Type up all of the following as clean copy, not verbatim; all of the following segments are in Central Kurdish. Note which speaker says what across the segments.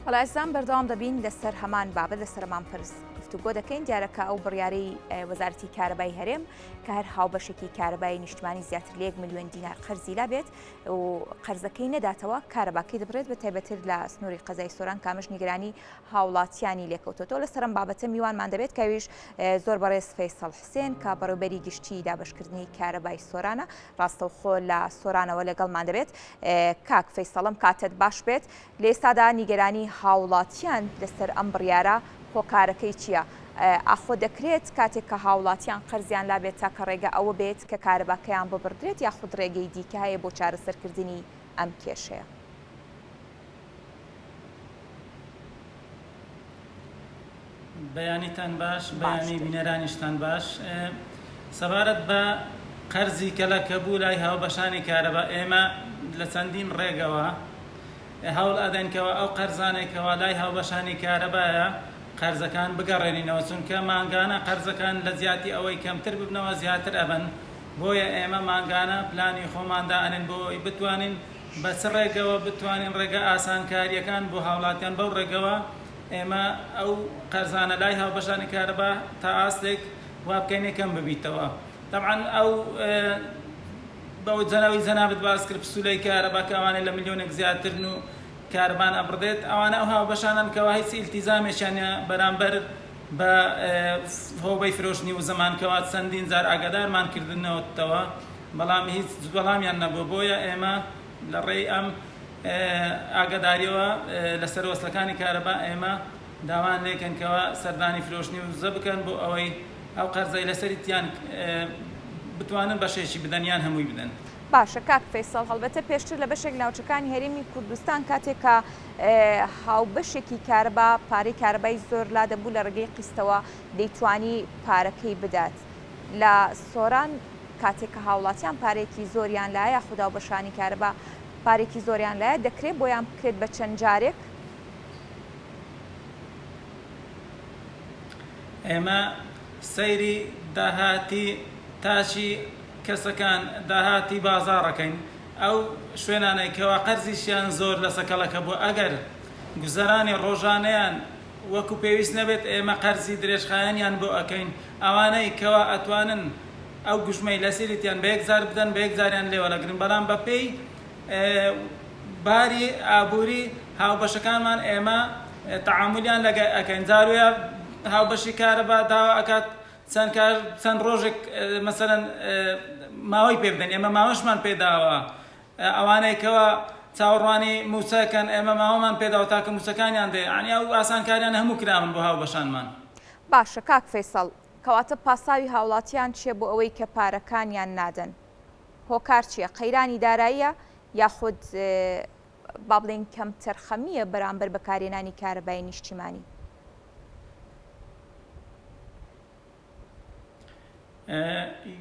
Speaker 1: بەڵێزان بەردەوام دەبین لەسەر هەمان بابەت لەسەر هەمان پرس گفتوگۆ دەکەین دیارەکە ئەو بڕیارەی وەزارەتی کارەبای هەرێم کە هەر هاوبەشێکی کارەبای نیشتمانی زیاتر لە 1 ملیۆن دینار قەرزی لا بێت و قەرزەکەی نەداتەوە کارەباکەی دەبرێت بە تایبەتر لە سنووری قەزای سۆران کامژ نیگەرانی هاوڵاتیانی لێکەوتۆتەوە لەسەر ئەم بابەتە میوانمان دەبێت کەویش زۆر بەڕێز فەیسەڵ حوسێن کە بەڕێوەبەری گشتی دابەشکردنی کارەبای سۆرانە ڕاستەوخۆ لە سۆرانەوە لەگەڵمان دەبێت کاک فەیسەڵم کاتت باش بێت لە ئێستادا نیگەرانی هاوڵاتیان لەسەر ئەم بڕیارە هۆکارەکەی چییە؟ ئاخۆ دەکرێت کاتێک کە هاوڵاتیان قەرزیان لا بێت تاکە ڕێگە ئەوە بێت کە کارەباکەیان ببڕدرێت یاخود ڕێگەی دیکە هەیە بۆ چارەسەرکردنی ئەم کێشەیە؟
Speaker 2: بەیانیتان باش بەیانی بینەرانیشتان باش سەبارەت بە قەرزی کە لە کەبوو لای هاوبەشانی کارەبا ئێمە لە چەندین ڕێگەوە هەوڵ ئەدەنکەوە ئەو قەرزانێکەوە لای هاوبەشانی کارەبایە قەرزەکان بگەڕێنینەوە چونکە مانگانە قەرزەکان لە زیاتی ئەوەی کەمتر ببنەوە زیاتر ئەبن بۆیە ئێمە مانگانە پلانی خۆماندا ئەنێن بۆی بتوانین بە چ ڕێگەوە بتوانین ڕێگە ئاسانکاریەکان بۆ هاوڵاتیان بەو ڕێگەوە ئێمە ئەو قەرزانە لای هاوبەشانی کارەبا تا ئاستێک وا بکەین یەکەم ببیتەوە طبعا ئەو بەو جەناوی جەنابەت باس کرد پسوولەی کارەبا کە ئەوانەی لە ملیۆنێک زیاترن و کاربان ئەبڕدێت ئەوانە ئەو هاوبەشانن کەەوە هیچ ئیلتیزامێکیانە بەرامبەر بە هۆبەی فرۆشتنی و زەمانکەوە چەندین جار ئاگادارمان کردنەوەتەوە بەڵام هیچ وەڵامیان نەبوو بۆیە ئێمە لە ڕێی ئەم ئاگاداریەوە لەسەر وەستەکانی کارەبا ئێمە داوان لێکەنکەوە سەردانی فرۆشتنی و زە بکەن بۆ ئەوەی ئەو قەرزەی لەسەریتیان بتوانن بەشێکی بدەنیان هەمووی بدەن.
Speaker 1: باشە کاک فەیسەڵ هەڵبەتە پێشتر لە بەشێک ناوچەکانی هەرێمی کوردستان کاتێک کە هاوبەشێکی کارەبا پارەی کارەبای زۆر لا دەبوو لە ڕێگەی قستەوە دەیتوانی پارەکەی بدات لە سۆران کاتێک کە هاوڵاتیان پارێکی زۆریان لایە یاخود هاوبەشانی کارەبا پارێکی زۆریان لایە دەکرێت بۆیان بکرێت بە چەند جارێک؟
Speaker 2: ئێمە سەیری داهاتی تاچی کەسەکان داهاتی بازاڕەکەین ئەو شوێنانەی کەوا قەرزیشیان زۆر لە سەکەڵەکە بوو ئەگەر گوزەرانی ڕۆژانەیان وەکو پێویست نەبێت ئێمە قەرزی درێژخایەنیان بۆ ئەەکەین ئەوانەی کەوا ئەتوانن ئەو گوژمەی لەسیریتیان بە یەکجار بدەن بە یەکجاریان لێوەلەگرن بەڵام بەپێی باری ئابووری هاوبەشەکانمان ئێمە تەعاملیان لەگە ئەەکەین جاروێ هاوبەشی کارەبا داوا ئەکات چەند ڕۆژێک مەسەرەن ماوەی پێ بدەن ئێمە ماوەشمان پێداوە ئەوانەی کەوە چاوەڕوانی موسەکەن ئێمە ماوەمان پێداوە تاکە موسەکانیان دێ عنی ئەو ئاسانکاریان هەموو کرامن بۆ هاوبەشانمان.
Speaker 1: باشە کاک فەیسەڵ کەواتە پاساوی هاوڵاتیان چیە بۆ ئەوەی کە پارەکانیان نادەن؟ هۆکار چییە؟ قەیرانی داراییە یاخود با بڵێن کەم تەرخەمیە بەرامبەر بەکارهێنانی کارەبای نیشتیمانی؟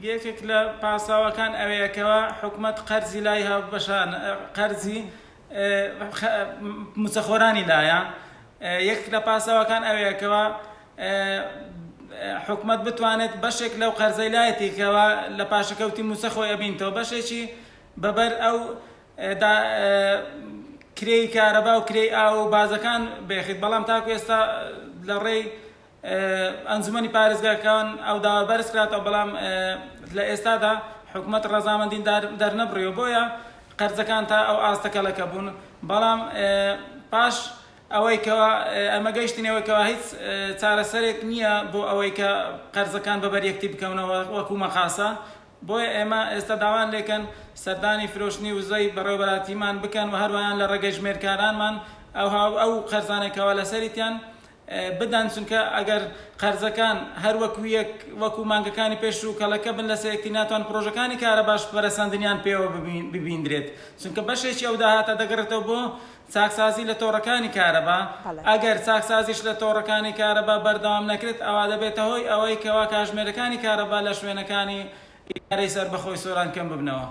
Speaker 2: یەکێک لە پاساوەکان ئەوەیەکەوە حکوومەت قەرزی لای هاوبەشان قەرزی موچەخۆرانی لایە یەک لە پاساوەکان ئەوەیەکەوە حکوومەت بتوانێت بەشێک لەو قەرزەی لایەتێکەوە لە پاشەکەوتی موچەخۆی ئەبینتەوە بەشێکی بەبەر ئەو کرێی کارەبا و کرێی ئاو و بازەکان بێخیت بەڵام تاکو ئێستا لە ڕێی ئەنجومەنی پارێزگاکان ئەو داوا بەرز کراتەوە بەڵام لە ئێستادا حکوومەت ڕەزامەندی دەرنەبڕیەوە بۆیە قەرزەکان تا ئەو ئاستەکەلەکە بوون بەڵام پاش ئەوەی کەوە ئەمە گەیشتینەوەیکەوە هیچ چارەسەرێک نییە بۆ ئەوەی کە قەرزەکان بەبەر یەکتی بکەونەوە وەکو مەخاسە بۆیە ئێمە ئێستا داوان لێکەن سەردانی فرۆشتنی وزەی بەڕێوەبەراتیمان بکەن و هەروەیان لە ڕێگەی ژمێرکارانمان ئەو قەرزانێکەوە لەسەریتیان بدان چونکە ئەگەر قەرزەکان هەر وەکو مانگەکانی پێش و کەڵەکە بن لە سەیەکتی ناتوان پرۆژەکانی کارە باش بەرەسەندنیان پێوە ببیندرێت چونکە بەشێکی ئەو داهاتە دەگەڕێتەوە بۆ چاکسازی لە تۆڕەکانی کارەبا ئەگەر چاکسازیش لە تۆڕەکانی کارەبا بەردەوام نەکرێت ئەوا دەبێتە هۆی ئەوەی کەوا کاژمێرەکانی کارەبا لە شوێنەکانی ئیدارەی سەربەخۆی سۆران کەم ببنەوە.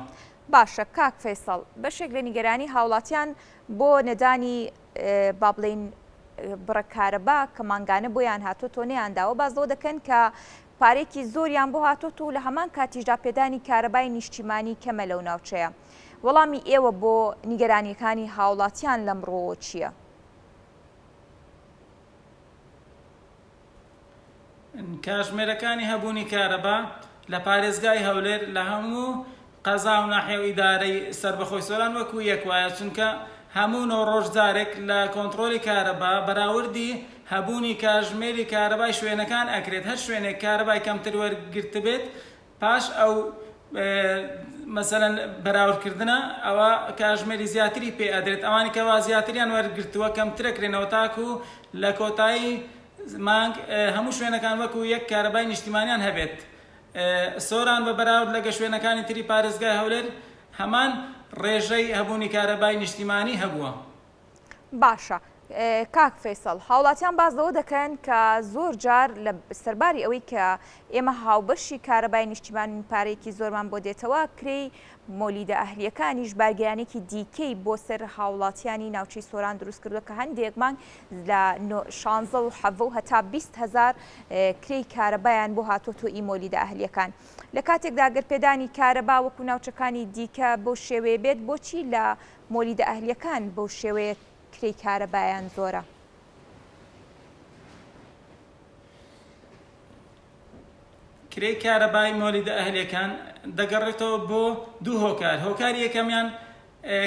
Speaker 1: باشە کاک فەیسەڵ بەشێک لە نیگەرانی هاوڵاتیان بۆ نەدانی با بڵێن بڕە کارەبا کە مانگانە بۆیان هاتۆ تۆ نەیانداوە بازەوە دەکەن کە پارێکی زۆریان بۆ هاتۆ و لە هەمان کاتیشدا پێدانی کارەبای نیشتیمانی کەمە لەو ناوچەیە. وەڵامی ئێوە بۆ نیگەرانیەکانی هاوڵاتیان لەمڕۆ چییە؟
Speaker 2: کاتژمێرەکانی هەبوونی کارەبا لە پارێزگای هەولێر لە هەموو قەزا و ناحیە و ئیدارەی سربەخۆی سۆران وەکو یەک وایە، چونکە هەموو نۆ ڕۆژدارێک لە کۆنتڕۆلی کارەبا بەراوردی هەبوونی کاتژمێری کارەبای شوێنەکان ئەکرێت. هەر شوێنێک کارەبای کەمتر وەرگرت بێت پاش ئەو مەسەلەن بەراوردکردنە ئەوە کاتژمێری زیاتری پێ ئەدرێت. ئەوانی کەوا زیاتریان وەرگرتووە کەمترەکرێنەوە تاکو لە کۆتایی مانگ هەموو شوێنەکان وەکو یەک کارەبای نیشتیمانیان هەبێت. سۆران بە بەراورد لەگە شوێنەکانی تری پارێزگای هەولێر هەمان ڕێژەی هەبوونی کارەبای نیشتیمانی هەبووە.
Speaker 1: باشە. کاک فەیسەڵ، هاوڵاتیان بازەوە دەکەن کە زۆر جار لە سەرباری ئەوەی کە ئێمە هاوبەشی کارەبای نیشتیمانی پارێکی زۆرمان بۆ دێتەوە، کرێی مۆلیدە ئەهلیەکانیش بارگەیانێکی دیکەی بۆ سەر هاوڵاتیانی ناوچەی سۆران دروست کردووە کە هەندێک مانگ لە 16 و 17 هەتا 20,000 کرێی کارەبایان بۆ هاتۆتۆ مۆلیدە ئەهلیەکان. لە کاتێکدا گەرپێدانی کارەبا وەکو ناوچەکانی دیکە بۆ شێوەیە بێت، بۆچی لە مۆلیدە ئەهلیەکان بەو شێوەیە کرێی کارەبایان زۆرە؟
Speaker 2: کرێی کارەبای مۆلیدە ئەهلیەکان دەگەڕێتەوە بۆ دوو هۆکار. هۆکاری یەکەمیان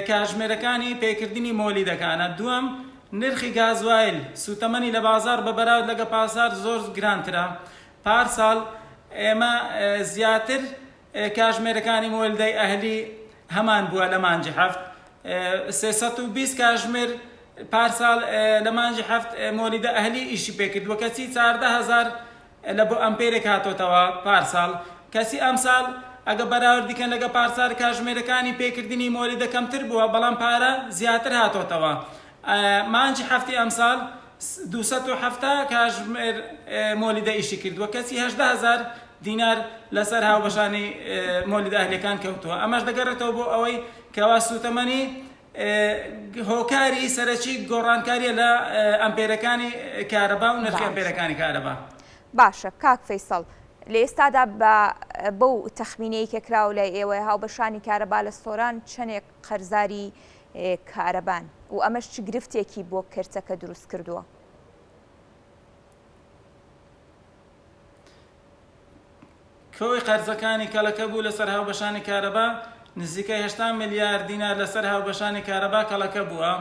Speaker 2: کاتژمێرەکانی پێکردنی مۆلیدەکانە، دووەم نرخی گازوایل سوتەمەنی لە بازار بە بەراورد لەگە پاسار زۆر گرانترە. پارساڵ ئێمە زیاتر کاتژمێرەکانی مۆلیدەی ئەهلی هەمان بووە لە مانجی هەفت، 320 کاتژمێر پارساڵ لە مانجی هەفت مۆلیدە ئەهلی ئیشی پێکردووە، کەسی 14,000 لە بۆ ئەمپێرێک هاتۆتەوە پارساڵ. کەسی ئەمساڵ ئەگە بەراوردیکەن لەگە پارسال کاتژمێرەکانی پێکردنی مۆلیدە کەمتر بووە، بەڵام پارە زیاتر هاتۆتەوە. مانجی هەفتی ئەمساڵ 270 کاتژمێر مۆلیدە ئیشی کردووە، کەسی 18,000 دینار لەسەر هاوبەشانی مۆلیدە ئەهلیەکان کەوتووە. ئەمەش دەگەڕێتەوە بۆ ئەوەی کەوا سوتەمەنی هۆکاری سەرەکی گۆڕانکاریە لە ئەمپێرەکانی کارەبا و نرخی ئەمپێرەکانی کارەبا.
Speaker 1: باشە کاک فەیسەڵ، لە ئێستادا بەو تەخمینەی کە کراوە لای ئێوە هاوبەشانی کارەبا لە سۆران چەندێک قەرزاری کارەبان و ئەمەش چ گرفتێکی بۆ کەرتەکە دروست کردووە؟
Speaker 2: کۆی قەرزەکانی کەلەکە بوو لەسەر هاوبەشانی کارەبا نزیکەی 8 ملیار دینار لەسەر هاوبەشانی کارەبا کەلەکە بووە.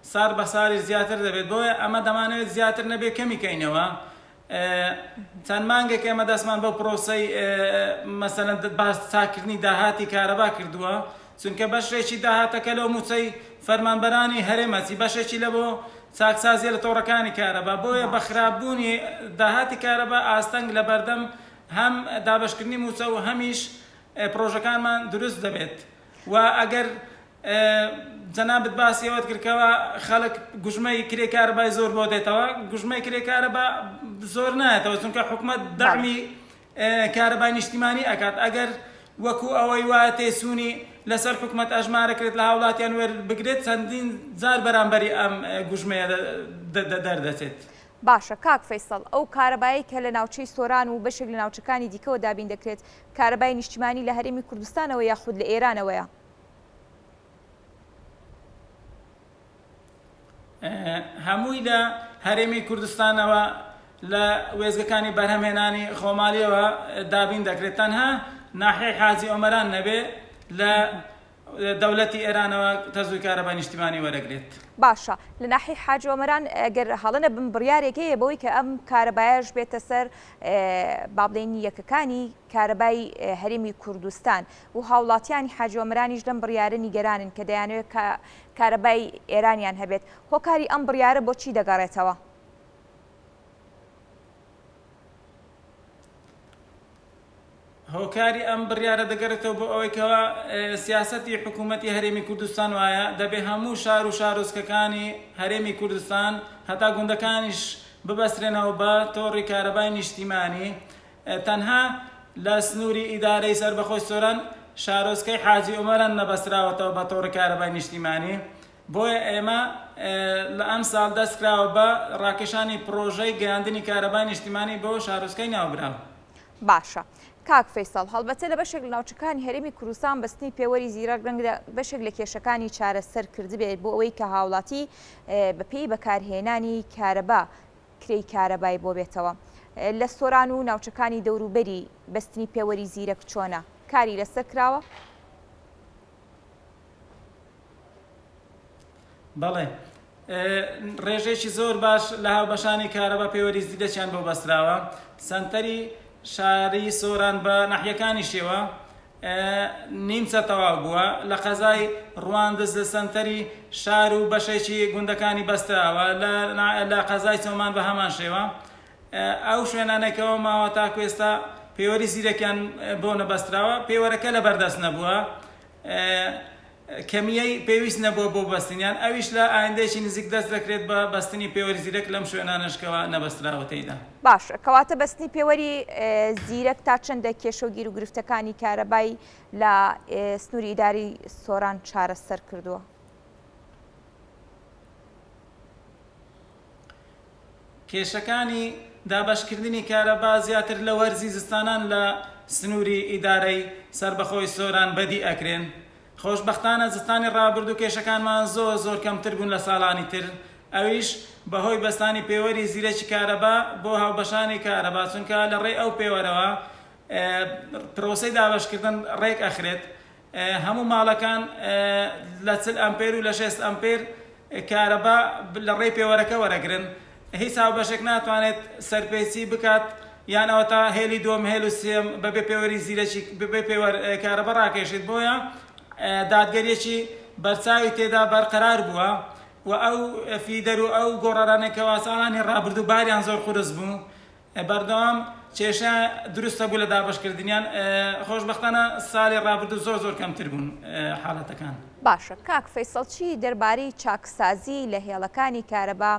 Speaker 2: سار بە ساری زیاتر دەبێت، بۆیە ئەمە دەمانەوێت زیاتر نەبێ کەمیکەینەوە. چەند مانگێک ئێمە دەستمان بەو پرۆسەی مەسەلەن باس چاکردنی داهاتی کارەبا کردووە، چونکە بەشێکی داهاتەکە لەو موچەی فەرمانبەرانی هەرێمەچی، بەشێکی لە بۆ چاکسازیە لە تۆڕەکانی کارەبا. بۆیە بە خراپبوونی داهاتی کارەبا ئاستەنگ لە بەردەم هەم دابشکردنی موچە و هەمیش پرۆژەکانمان دروست دەبێت. و ئەگەر جەنابەت باسی ئەوەت کردکەوە خەڵک گوژمەی کرێی کارەبای زۆر بۆ دێتەوە، گوژمەی کرێی کارەبا زۆر نایەتەوە، چونکە حکوومەت دەعمی کارەبای نیشتیمانی ئەکات. ئەگەر وەکو ئەوەی وایە تێسوونی لەسەر حکوومەت ئەژمارەکرێت لە هاوڵاتیان وەربگرێت، چەندین جار بەرامبەری ئەم گوژمەیە دەردەچێت.
Speaker 1: باشە کاک فەیسەڵ، ئەو کارەبایی کە لە ناوچەی سۆران و بەشێک لە ناوچەکانی دیکەوە دابین دەکرێت، کارەبای نیشتیمانی لە هەرێمی کوردستانەوە یاخود لە ئێرانەوەیە؟
Speaker 2: هەمووی لە هەرێمی کوردستانەوە لە وێزگەکانی بەرهەمهێنانی خۆماڵیەوە دابین دەکرێت، تەنها ناحیەی حاجی ئۆمەران نەبێ لە دەوڵەتی ئێرانەوە تەزوی کارەبای نیشتیمانی وەرەگرێت.
Speaker 1: باشە، لە ناحیەی حاجی ئۆمەران ئەگەر هەڵەنە بم بڕیارێک هەیە بەوەی کە ئەم کارەبایەش بێتە سەر با بڵێن یەکەکانی کارەبای هەرێمی کوردستان و هاوڵاتیانی حاجی ئۆمەرانیش لەم بڕیارە نیگەرانن کە دەیانوێت کارەبای ئێرانیان هەبێت. هۆکاری ئەم بڕیارە بۆچی دەگەڕێتەوە؟
Speaker 2: هۆکاری ئەم بڕیارە دەگەڕێتەوە بۆ ئەوەی کەوە سیاسەتی حکوومەتی هەرێمی کوردستان وایە دەبێ هەموو شار و شارۆچکەکانی هەرێمی کوردستان هەتا گوندەکانیش ببەسترێنەوە بە تۆڕی کارەبای نیشتیمانی. تەنها لە سنووری ئیدارەی سەربەخۆی سۆران شارۆچکەی حاجی ئۆمەران نەبەستراوەتەوە بە تۆڕی کارەبای نیشتیمانی. بۆیە ئێمە لە ئەم ساڵ دەستکراوە بە ڕاکێشانی پرۆژەی گەیاندنی کارەبای نیشتیمانی بۆ شارۆچکەی ناوبراو.
Speaker 1: باشە کاک فەیسەڵ، هەڵبەتە لە بەشێک لە ناوچەکانی هەرێمی کوردستان بەستنی پێوەری زیرەک ڕەنگە بەشێک لە کێشەکانی چارەسەر کردبێت بۆ ئەوەی کە هاوڵاتی بەپێی بەکارهێنانی کارەبا کرێی کارەبای بۆ بێتەوە. لە سۆران و ناوچەکانی دەوروبەری بەستنی پێوەری زیرەک چۆنە؟ کاری لەسەر کراوە؟
Speaker 2: بەڵێ ڕێژێکی زۆر باش لە هاوبەشانی کارەبا پێوەری زیرەکیان بۆ بەستراوە. سەنتەری شاری سۆران بە ناحیەکانی شێوە نیمچە تەواو بووە. لە قەزای ڕواندز لە سەنتەری شار و بەشێکی گوندەکانی بەستراوە، لە قەزای چۆمان بە هەمان شێوە. ئەو شوێنانێکەوە ماوە تاکو ئێستا پێوەری زیرەکیان بۆ نەبەستراوە، پێوەرەکە لە بەردەست نەبووە، کەمیەی پێویست نەبووە بۆ بەستنیان. ئەویش لە ئایندەیەکی نزیک دەست دەکرێت بە بەستنی پێوەری زیرەک لەم شوێنانشکەوە نەبەستراوە تێیدا.
Speaker 1: باش، کەواتە بەستنی پێوەری زیرەک تا چەندە کێشە و گیر و گرفتەکانی کارەبای لە سنووری ئیداری سۆران چارەسەر کردووە؟
Speaker 2: کێشەکانی دابەشکردنی کارەبا زیاتر لە وەرزی زستانان لە سنووری ئیدارەی سربەخۆی سۆران بەدی ئەکرێن. خۆشبەختانە زستانی ڕابردوو کێشەکانمان زۆر کەمتر بوون لە ساڵانی تر. ئەویش بەهۆی بەستانی پێوەری زیرەکی کارەبا بۆ هاوبەشانی کارەبا، چونکە لە ڕێی ئەو پێوەرەوە پرۆسەی دابەشکردن ڕێک ئەخرێت. هەموو ماڵەکان لە 40 ئەمپێر و لە 6 ئەمپێر کارەبا لە ڕێی پێوەرەکە وەرەگرن. هیچ هاوبەشێک ناتوانێت سەرپێچی بکات یان ئەوە تا هێلی دۆم هێل و سێم بەبێ پێوەری زیرەکی بەبێ پێوەر کارەبا ڕاکێشێت. بۆیە دادگەریەکی بەرچاوی تێدا بەرقەرار بووە و ئەو فیدەر و ئەو گۆڕەرانێکەوە ساڵانی ڕابردوو باریان زۆر قورس بوو. بەردەوام کێشە دروستە بوو لە دابەشکردنیان. خۆشبەختانە ساڵی ڕابردوو زۆر کەمتر بوون حاڵەتەکان.
Speaker 1: باشە، کاک فەیسەڵ چی دەربارەی چاکسازی لە هێڵەکانی کارەبا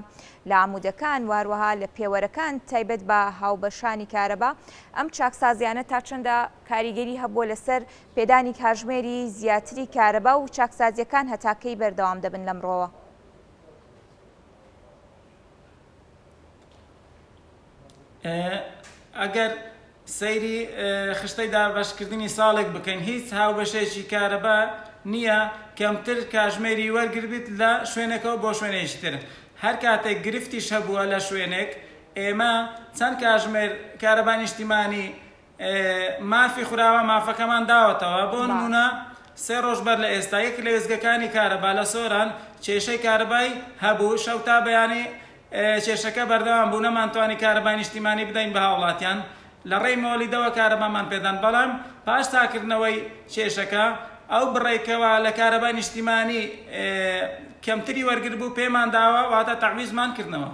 Speaker 1: لە عمودەکان واروەها لە پێوەرەکان تایبەت بە هاوبەشانی کارەبا ئەم چاکسازیانە تا چەندە کاریگەری هەبووە لەسەر پێدانی کاژمێری زیاتری کارەبا و چاکسازیەکان هەتاکەی بەردەوام دەبن لەمڕۆوە؟
Speaker 2: ئەگەر سەیری خشتەی دابەشکردنی ساڵێک بکەین، هیچ هاوبەشێکی کارەبا نییە کەمتر کاژمێری وەرگربیت لە شوێنێکەوە بۆ شوێنێکی تر. هەر کاتێک گرفتیش هەبووە لە شوێنێک، ئێمە چەند کاژمێر کارەبای نیشتیمانی مافی خوراوە، مافەکەمان داوەتەوە. بۆ نمونە 3 ڕۆژ بەر لە ئێستا یەک لە وێزگەکانی کارەبا لە سۆران کێشەی کارەبای هەبوو، شەو تا بەیانی کێشەکە بەردەوام بوو، نەمانتوانی کارەبای نیشتیمانی بدەین بە هاوڵاتیان. لە ڕێی مۆلیدەوە کارەبامان پێدان، بەڵام پاش تاکردنەوەی کێشەکە ئەو بڕێکەوە لە کارەبای نیشتیمانی کەمتری وەرگر بوو پێمان داوە، واتە تەعویزمان کردنەوە.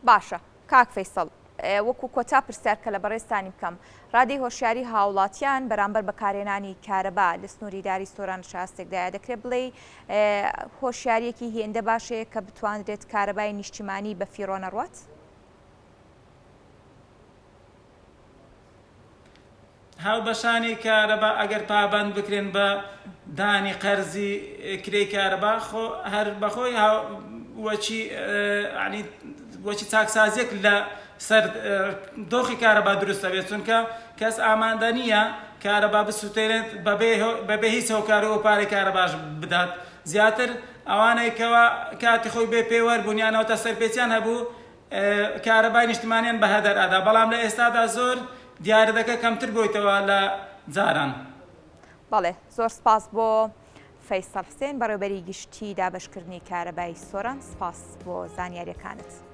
Speaker 1: باشە، کاک فەیسەڵ، وەکو کۆتا پرسیار کە لە بەڕێستانی بکەم، ڕادەی هۆشیاری هاوڵاتیان بەرامبەر بەکارهێنانی کارەبا لە سنووری ئیداری سۆران شاستێکدایە دەکرێت بڵێ هۆشیارێکی هێندە باشەیە کە بتوانرێت کارەبای نیشتیمانی بە فیڕۆ نەڕوات؟
Speaker 2: هاوبەشانی کارەبا ئەگەر پابند بکرێن بە دانی قەرزی کرێی کارەبا هەر بەخۆی وەچی چاکسازیەک لە سەر دۆخی کارەبا دروستە بێت، چونکە کەس ئامادە نییە کارەبا بسووتێنێت بەبێ هیچ هۆکار و پارەی کارەباش بدات. زیاتر ئەوانەیەکەوە کاتی خۆی بێ پێوەر بوونیانەوە تا سەرپێچیان هەبوو کارەبای نیشتیمانیان بە هەدەر ئەدا، بەڵام لە ئێستادا زۆر دیارە دەکە کەمتر بۆیتەوە لە جاران.
Speaker 1: بەڵێ، زۆر سپاس بۆ فەیسەڵ حوسێن بەڕێوەبەری گشتی دابەشکردنی کارەبای سۆران. سپاس بۆ زانیاریەکانت.